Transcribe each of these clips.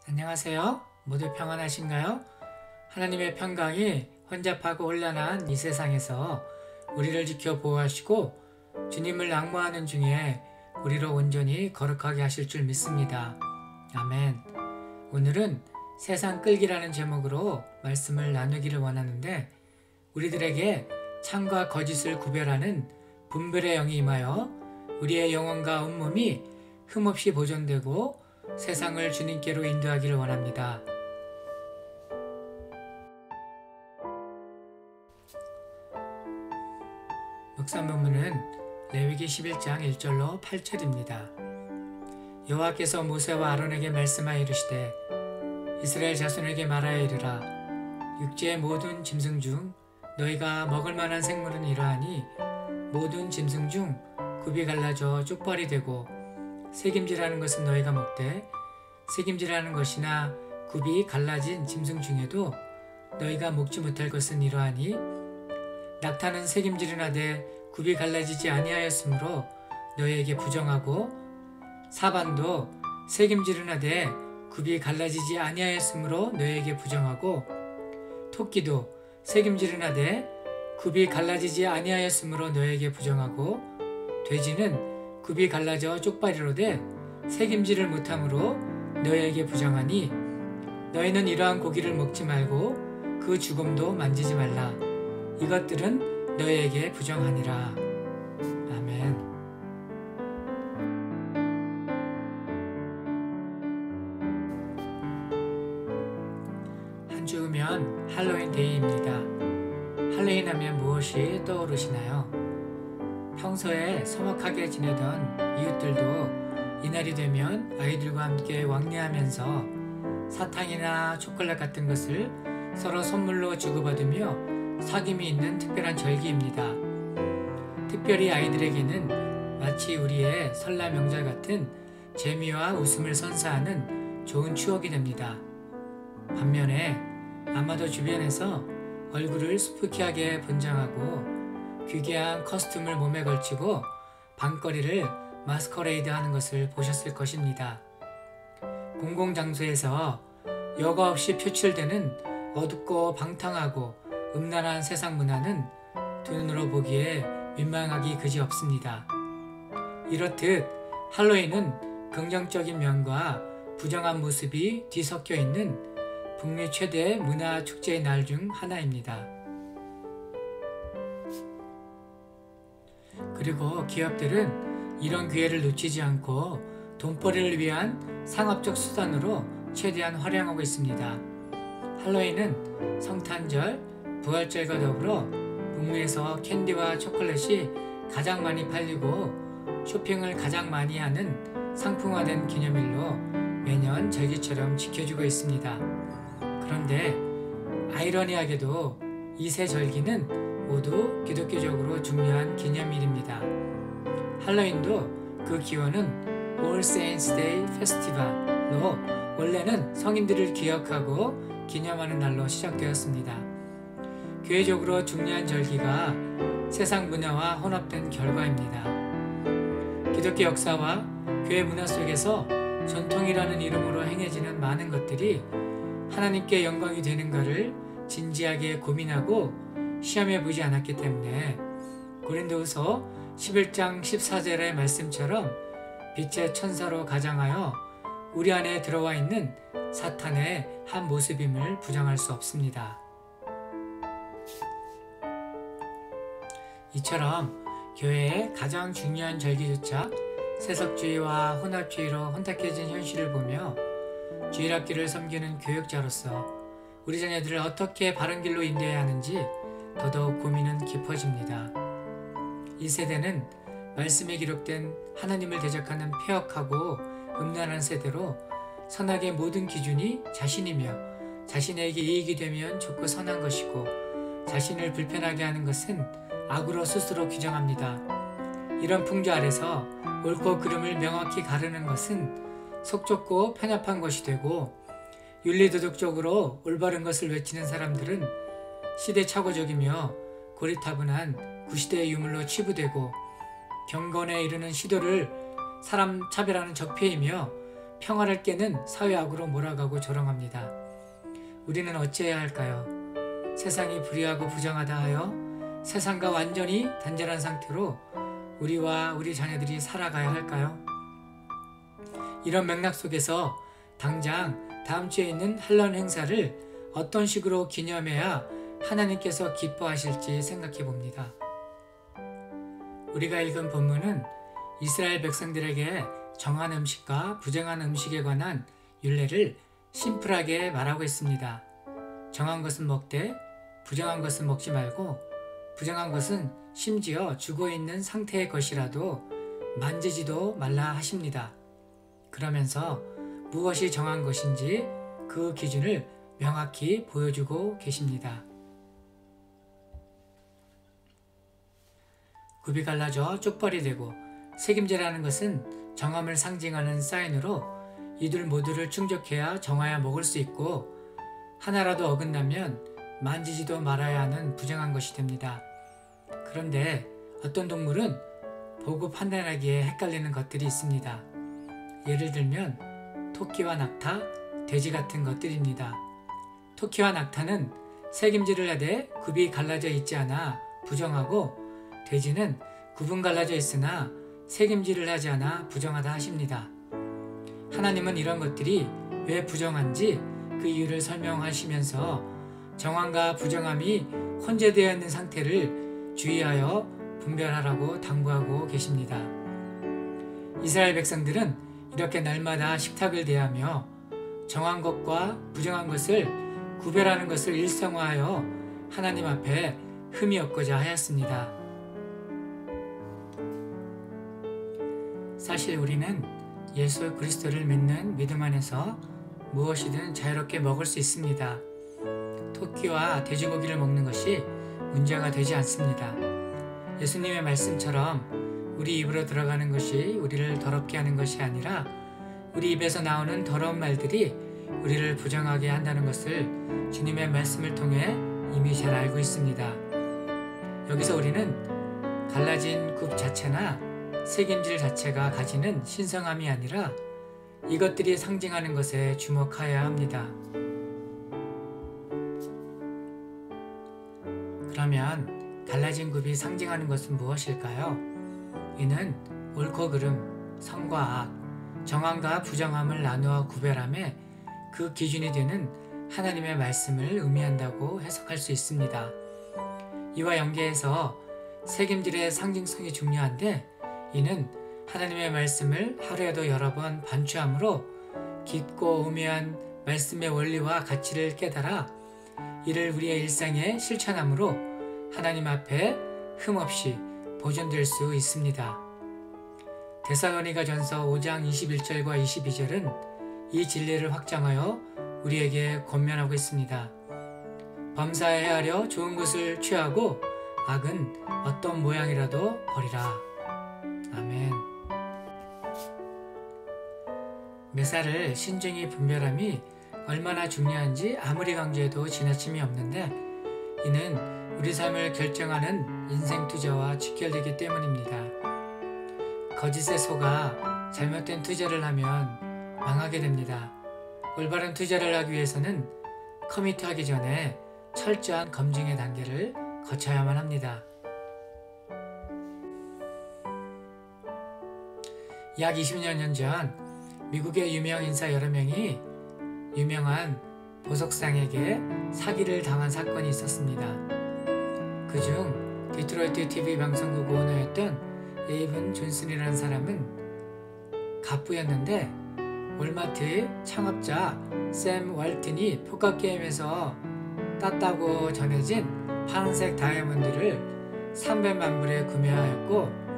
안녕하세요. 모두 평안하신가요? 하나님의 평강이 혼잡하고 혼란한 이 세상에서 우리를 지켜 보호하시고 주님을 앙모하는 중에 우리로 온전히 거룩하게 하실 줄 믿습니다. 아멘. 오늘은 세상 끌기라는 제목으로 말씀을 나누기를 원하는데, 우리들에게 참과 거짓을 구별하는 분별의 영이 임하여 우리의 영혼과 온몸이 흠없이 보존되고 세상을 주님께로 인도하기를 원합니다. 묵상 본문은 레위기 11장 1절로 8절입니다. 여호와께서 모세와 아론에게 말씀하여 이르시되 이스라엘 자손에게 말하여 이르라. 육지의 모든 짐승 중 너희가 먹을 만한 생물은 이러하니 모든 짐승 중 굽이 갈라져 쪽발이 되고 새김질하는 것은 너희가 먹되 새김질하는 것이나 굽이 갈라진 짐승 중에도 너희가 먹지 못할 것은 이러하니 낙타는 새김질은 하되 굽이 갈라지지 아니하였으므로 너희에게 부정하고 사반도 새김질은 하되 굽이 갈라지지 아니하였으므로 너희에게 부정하고 토끼도 새김질은 하되 굽이 갈라지지 아니하였으므로 너희에게 부정하고 돼지는 굽이 갈라져 쪽발이로되 새김질을 못함으로 너희에게 부정하니 너희는 이러한 고기를 먹지 말고 그 죽음도 만지지 말라. 이것들은 너희에게 부정하니라. 아멘. 한 주 후면 할로윈 데이입니다. 할로윈 하면 무엇이 떠오르시나요? 평소에 서먹하게 지내던 이웃들도 이날이 되면 아이들과 함께 왕래하면서 사탕이나 초콜릿 같은 것을 서로 선물로 주고받으며 사귐이 있는 특별한 절기입니다. 특별히 아이들에게는 마치 우리의 설날 명절 같은 재미와 웃음을 선사하는 좋은 추억이 됩니다. 반면에 아마도 주변에서 얼굴을 스푸키하게 분장하고 귀귀한 커스튬을 몸에 걸치고 밤거리를 마스커레이드 하는 것을 보셨을 것입니다. 공공장소에서 여과 없이 표출되는 어둡고 방탕하고 음란한 세상 문화는 두 눈으로 보기에 민망하기 그지없습니다. 이렇듯 할로윈은 긍정적인 면과 부정한 모습이 뒤섞여 있는 북미 최대 문화 축제의 날 중 하나입니다. 그리고 기업들은 이런 기회를 놓치지 않고 돈벌이를 위한 상업적 수단으로 최대한 활용하고 있습니다. 할로윈은 성탄절, 부활절과 더불어 북미에서 캔디와 초콜릿이 가장 많이 팔리고 쇼핑을 가장 많이 하는 상품화된 기념일로 매년 절기처럼 지켜지고 있습니다. 그런데 아이러니하게도 이 세 절기는 모두 기독교적으로 중요한 기념일입니다. 할로윈도 그 기원은 All Saints Day Festival로 원래는 성인들을 기억하고 기념하는 날로 시작되었습니다. 교회적으로 중요한 절기가 세상 문화와 혼합된 결과입니다. 기독교 역사와 교회 문화 속에서 전통이라는 이름으로 행해지는 많은 것들이 하나님께 영광이 되는가를 진지하게 고민하고 시험해 보지 않았기 때문에 고린도후서 11장 14절의 말씀처럼 빛의 천사로 가장하여 우리 안에 들어와 있는 사탄의 한 모습임을 부정할 수 없습니다. 이처럼 교회의 가장 중요한 절기조차 세속주의와 혼합주의로 혼탁해진 현실을 보며 주일학교를 섬기는 교육자로서 우리 자녀들을 어떻게 바른 길로 인도해야 하는지 더더욱 고민은 깊어집니다. 이 세대는 말씀에 기록된 하나님을 대적하는 폐역하고 음란한 세대로 선악의 모든 기준이 자신이며 자신에게 이익이 되면 좋고 선한 것이고 자신을 불편하게 하는 것은 악으로 스스로 규정합니다. 이런 풍조 아래서 옳고 그름을 명확히 가르는 것은 속좁고 편협한 것이 되고 윤리도덕적으로 올바른 것을 외치는 사람들은 시대착오적이며 고리타분한 구시대의 유물로 치부되고 경건에 이르는 시도를 사람 차별하는 적폐이며 평화를 깨는 사회악으로 몰아가고 조롱합니다. 우리는 어찌해야 할까요? 세상이 불의하고 부정하다 하여 세상과 완전히 단절한 상태로 우리와 우리 자녀들이 살아가야 할까요? 이런 맥락 속에서 당장 다음 주에 있는 할런 행사를 어떤 식으로 기념해야 하나님께서 기뻐하실지 생각해 봅니다. 우리가 읽은 본문은 이스라엘 백성들에게 정한 음식과 부정한 음식에 관한 율례를 심플하게 말하고 있습니다. 정한 것은 먹되 부정한 것은 먹지 말고, 부정한 것은 심지어 죽어있는 상태의 것이라도 만지지도 말라 하십니다. 그러면서 무엇이 정한 것인지 그 기준을 명확히 보여주고 계십니다. 굽이 갈라져 쪽벌이 되고, 색임제라는 것은 정함을 상징하는 사인으로 이들 모두를 충족해야 정하여 먹을 수 있고, 하나라도 어긋나면 만지지도 말아야 하는 부정한 것이 됩니다. 그런데 어떤 동물은 보고 판단하기에 헷갈리는 것들이 있습니다. 예를 들면 토끼와 낙타, 돼지 같은 것들입니다. 토끼와 낙타는 색임질을 하되 굽이 갈라져 있지 않아 부정하고, 돼지는 굽은 갈라져 있으나 색임질을 하지 않아 부정하다 하십니다. 하나님은 이런 것들이 왜 부정한지 그 이유를 설명하시면서 정함과 부정함이 혼재되어 있는 상태를 주의하여 분별하라고 당부하고 계십니다. 이스라엘 백성들은 이렇게 날마다 식탁을 대하며 정한 것과 부정한 것을 구별하는 것을 일상화하여 하나님 앞에 흠이 없고자 하였습니다. 사실 우리는 예수 그리스도를 믿는 믿음 안에서 무엇이든 자유롭게 먹을 수 있습니다. 토끼와 돼지고기를 먹는 것이 문제가 되지 않습니다. 예수님의 말씀처럼 우리 입으로 들어가는 것이 우리를 더럽게 하는 것이 아니라 우리 입에서 나오는 더러운 말들이 우리를 부정하게 한다는 것을 주님의 말씀을 통해 이미 잘 알고 있습니다. 여기서 우리는 갈라진 굽 자체나 색임질 자체가 가지는 신성함이 아니라 이것들이 상징하는 것에 주목하여야 합니다. 그러면 갈라진 굽이 상징하는 것은 무엇일까요? 이는 옳고 그름, 선과 악, 정함과 부정함을 나누어 구별함에 그 기준이 되는 하나님의 말씀을 의미한다고 해석할 수 있습니다. 이와 연계해서 색임질의 상징성이 중요한데, 이는 하나님의 말씀을 하루에도 여러 번 반추함으로 깊고 오묘한 말씀의 원리와 가치를 깨달아 이를 우리의 일상에 실천함으로 하나님 앞에 흠없이 보존될 수 있습니다. 데살로니가전서 5장 21절과 22절은 이 진리를 확장하여 우리에게 권면하고 있습니다. 범사에 헤아려 좋은 것을 취하고 악은 어떤 모양이라도 버리라. 아멘. 매사를 신중히 분별함이 얼마나 중요한지 아무리 강조해도 지나침이 없는데, 이는 우리 삶을 결정하는 인생 투자와 직결되기 때문입니다. 거짓에 속아 잘못된 투자를 하면 망하게 됩니다. 올바른 투자를 하기 위해서는 커미트하기 전에 철저한 검증의 단계를 거쳐야만 합니다. 약 20년 전 미국의 유명 인사 여러 명이 유명한 보석상에게 사기를 당한 사건이 있었습니다. 그중 디트로이트 TV 방송국 오너였던 에이븐 존슨이라는 사람은 갑부였는데, 월마트 창업자 샘 월튼이 포커게임에서 땄다고 전해진 파란색 다이아몬드를 300만 불에 구매하였고,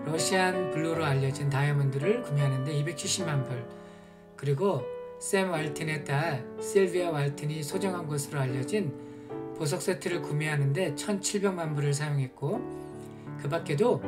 러시안 블루로 알려진 다이아몬드를 구매하는데 270만 불, 그리고 샘 왈튼의 딸 실비아 왈튼이 소정한 것으로 알려진 보석 세트를 구매하는데 1,700만 불을 사용했고, 그 밖에도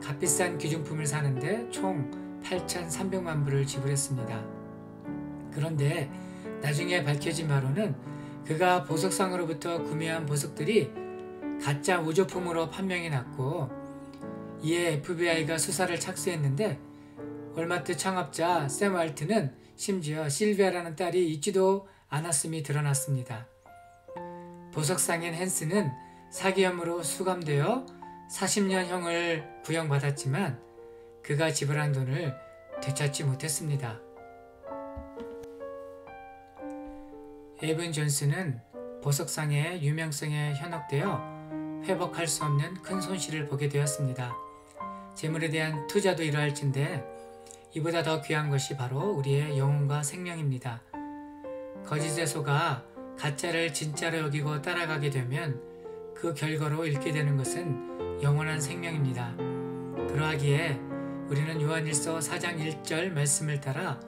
값비싼 귀중품을 사는데 총 8,300만 불을 지불했습니다. 그런데 나중에 밝혀진 바로는 그가 보석상으로부터 구매한 보석들이 가짜 우조품으로 판명이 났고, 이에 FBI가 수사를 착수했는데 월마트 창업자 샘 왈튼은 심지어 실비아라는 딸이 있지도 않았음이 드러났습니다. 보석상인 헨스는 사기 혐의로 수감되어 40년형을 구형받았지만 그가 지불한 돈을 되찾지 못했습니다. 에븐 존스는 보석상의 유명성에 현혹되어 회복할 수 없는 큰 손실을 보게 되었습니다. 재물에 대한 투자도 이러할진데 이보다 더 귀한 것이 바로 우리의 영혼과 생명입니다. 거짓에 속아 가짜를 진짜로 여기고 따라가게 되면 그 결과로 잃게 되는 것은 영원한 생명입니다. 그러하기에 우리는 요한일서 4장 1절 말씀을 따라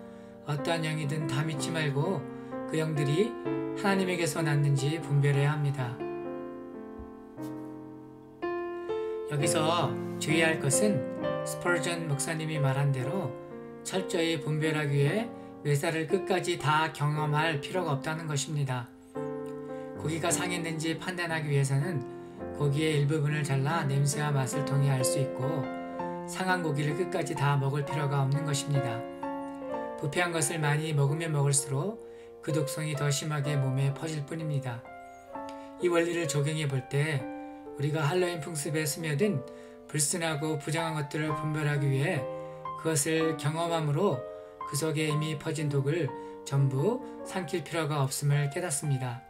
어떠한 영이든 다 믿지 말고 그 영들이 하나님에게서 났는지 분별해야 합니다. 여기서 주의할 것은 스펄전 목사님이 말한 대로 철저히 분별하기 위해 뇌살을 끝까지 다 경험할 필요가 없다는 것입니다. 고기가 상했는지 판단하기 위해서는 고기의 일부분을 잘라 냄새와 맛을 통해 알 수 있고 상한 고기를 끝까지 다 먹을 필요가 없는 것입니다. 부패한 것을 많이 먹으면 먹을수록 그 독성이 더 심하게 몸에 퍼질 뿐입니다. 이 원리를 적용해 볼 때 우리가 할로윈 풍습에 스며든 불순하고 부정한 것들을 분별하기 위해 그것을 경험함으로 그 속에 이미 퍼진 독을 전부 삼킬 필요가 없음을 깨닫습니다.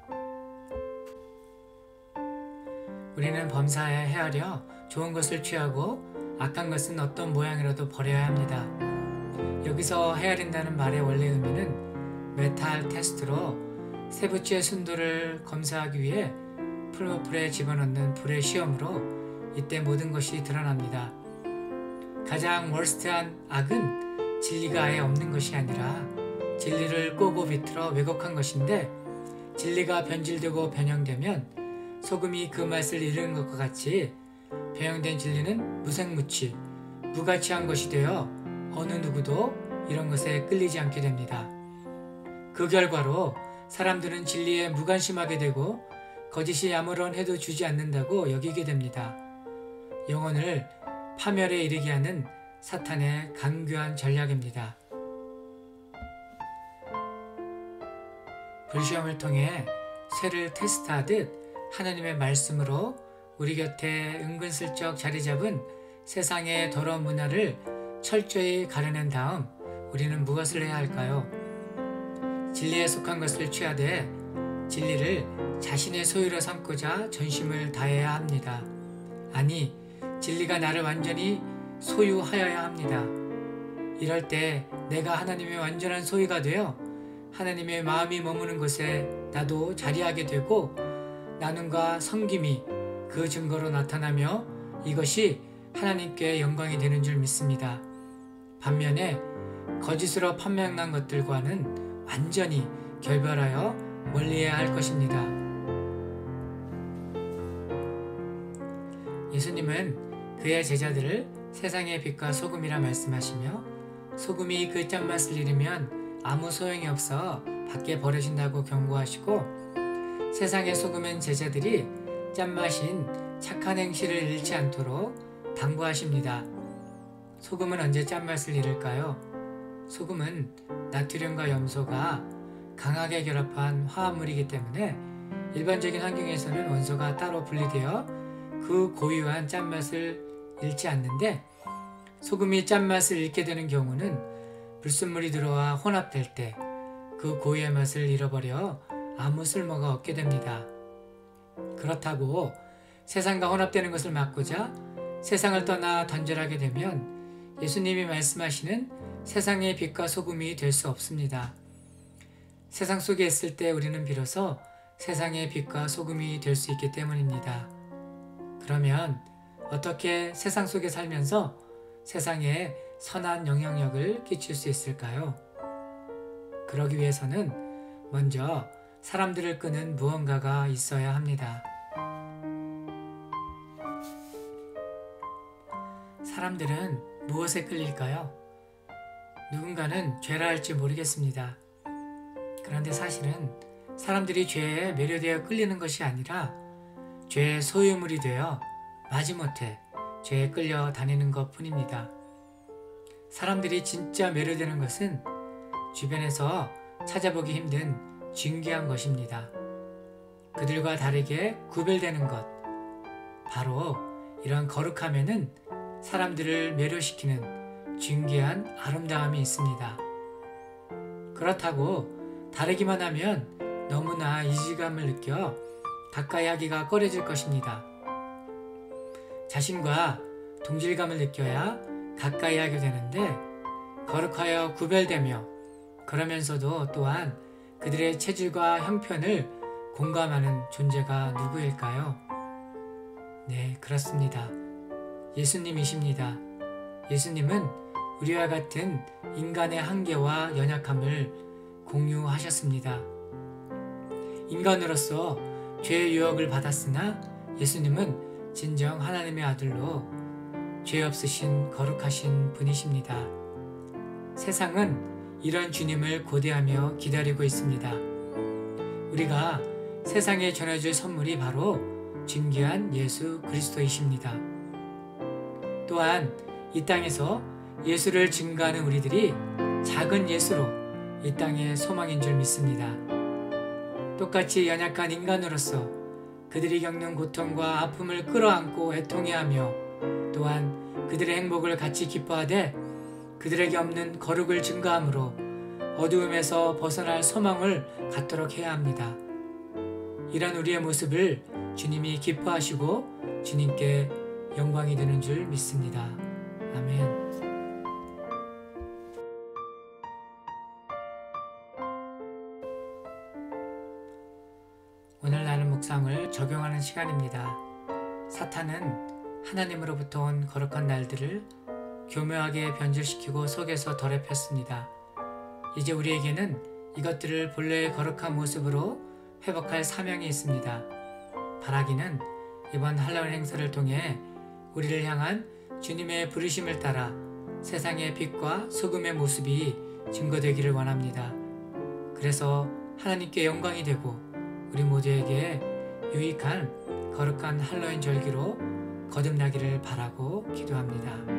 우리는 범사에 헤아려 좋은 것을 취하고 악한 것은 어떤 모양이라도 버려야 합니다. 여기서 헤아린다는 말의 원래 의미는 메탈 테스트로 세부치의 순도를 검사하기 위해 풀무불에 집어넣는 불의 시험으로 이때 모든 것이 드러납니다. 가장 월스트한 악은 진리가 아예 없는 것이 아니라 진리를 꼬고 비틀어 왜곡한 것인데 진리가 변질되고 변형되면 소금이 그 맛을 잃은 것과 같이 변형된 진리는 무색무취, 무가치한 것이 되어 어느 누구도 이런 것에 끌리지 않게 됩니다. 그 결과로 사람들은 진리에 무관심하게 되고 거짓이 아무런 해도 주지 않는다고 여기게 됩니다. 영혼을 파멸에 이르게 하는 사탄의 간교한 전략입니다. 불시험을 통해 쇠를 테스트하듯 하나님의 말씀으로 우리 곁에 은근슬쩍 자리 잡은 세상의 더러운 문화를 철저히 가려낸 다음 우리는 무엇을 해야 할까요? 진리에 속한 것을 취하되 진리를 자신의 소유로 삼고자 전심을 다해야 합니다. 아니, 진리가 나를 완전히 소유하여야 합니다. 이럴 때 내가 하나님의 완전한 소유가 되어 하나님의 마음이 머무는 곳에 나도 자리하게 되고 나눔과 섬김이 그 증거로 나타나며 이것이 하나님께 영광이 되는 줄 믿습니다. 반면에 거짓으로 판명난 것들과는 완전히 결별하여 멀리해야 할 것입니다. 예수님은 그의 제자들을 세상의 빛과 소금이라 말씀하시며 소금이 그 짠맛을 잃으면 아무 소용이 없어 밖에 버려진다고 경고하시고 세상의 소금은 제자들이 짠맛인 착한 행실을 잃지 않도록 당부하십니다. 소금은 언제 짠맛을 잃을까요? 소금은 나트륨과 염소가 강하게 결합한 화합물이기 때문에 일반적인 환경에서는 원소가 따로 분리되어 그 고유한 짠맛을 잃지 않는데 소금이 짠맛을 잃게 되는 경우는 불순물이 들어와 혼합될 때 그 고유의 맛을 잃어버려 아무 쓸모가 없게 됩니다. 그렇다고 세상과 혼합되는 것을 막고자 세상을 떠나 단절하게 되면 예수님이 말씀하시는 세상의 빛과 소금이 될 수 없습니다. 세상 속에 있을 때 우리는 비로소 세상의 빛과 소금이 될 수 있기 때문입니다. 그러면 어떻게 세상 속에 살면서 세상에 선한 영향력을 끼칠 수 있을까요? 그러기 위해서는 먼저 사람들을 끄는 무언가가 있어야 합니다. 사람들은 무엇에 끌릴까요? 누군가는 죄라 할지 모르겠습니다. 그런데 사실은 사람들이 죄에 매료되어 끌리는 것이 아니라 죄의 소유물이 되어 마지못해 죄에 끌려 다니는 것 뿐입니다. 사람들이 진짜 매료되는 것은 주변에서 찾아보기 힘든 진귀한 것입니다. 그들과 다르게 구별되는 것, 바로 이런 거룩함에는 사람들을 매료시키는 진귀한 아름다움이 있습니다. 그렇다고 다르기만 하면 너무나 이질감을 느껴 가까이 하기가 꺼려질 것입니다. 자신과 동질감을 느껴야 가까이 하게 되는데, 거룩하여 구별되며 그러면서도 또한 그들의 체질과 형편을 공감하는 존재가 누구일까요? 네, 그렇습니다. 예수님이십니다. 예수님은 우리와 같은 인간의 한계와 연약함을 공유하셨습니다. 인간으로서 죄의 유혹을 받았으나 예수님은 진정 하나님의 아들로 죄 없으신 거룩하신 분이십니다. 세상은 이런 주님을 고대하며 기다리고 있습니다. 우리가 세상에 전해줄 선물이 바로 진귀한 예수 그리스도이십니다. 또한 이 땅에서 예수를 증거하는 우리들이 작은 예수로 이 땅의 소망인 줄 믿습니다. 똑같이 연약한 인간으로서 그들이 겪는 고통과 아픔을 끌어안고 애통해하며, 또한 그들의 행복을 같이 기뻐하되 그들에게 없는 거룩을 증거함으로 어두움에서 벗어날 소망을 갖도록 해야 합니다. 이런 우리의 모습을 주님이 기뻐하시고 주님께 영광이 되는 줄 믿습니다. 아멘. 오늘 나눌 묵상을 적용하는 시간입니다. 사탄은 하나님으로부터 온 거룩한 날들을 교묘하게 변질시키고 속에서 더럽혔습니다. 이제 우리에게는 이것들을 본래의 거룩한 모습으로 회복할 사명이 있습니다. 바라기는 이번 할로윈 행사를 통해 우리를 향한 주님의 부르심을 따라 세상의 빛과 소금의 모습이 증거되기를 원합니다. 그래서 하나님께 영광이 되고 우리 모두에게 유익한 거룩한 할로윈 절기로 거듭나기를 바라고 기도합니다.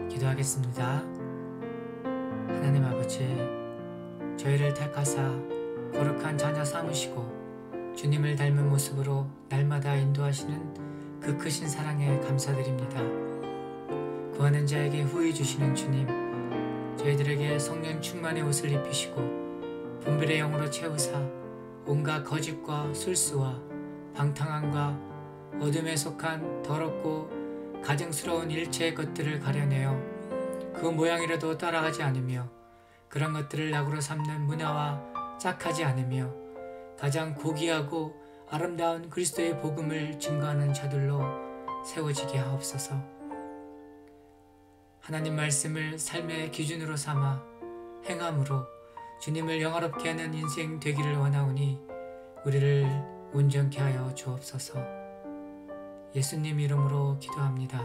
기도하겠습니다. 하나님 아버지, 저희를 택하사 거룩한 자녀 삼으시고 주님을 닮은 모습으로 날마다 인도하시는 그 크신 사랑에 감사드립니다. 구하는 자에게 후히 주시는 주님, 저희들에게 성령 충만의 옷을 입히시고 분별의 영으로 채우사 온갖 거짓과 술수와 방탕함과 어둠에 속한 더럽고 가증스러운 일체의 것들을 가려내어 그 모양이라도 따라가지 않으며 그런 것들을 낙으로 삼는 문화와 짝하지 않으며 가장 고귀하고 아름다운 그리스도의 복음을 증거하는 자들로 세워지게 하옵소서. 하나님 말씀을 삶의 기준으로 삼아 행함으로 주님을 영화롭게 하는 인생 되기를 원하오니 우리를 온전케 하여 주옵소서. 예수님 이름으로 기도합니다.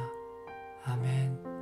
아멘.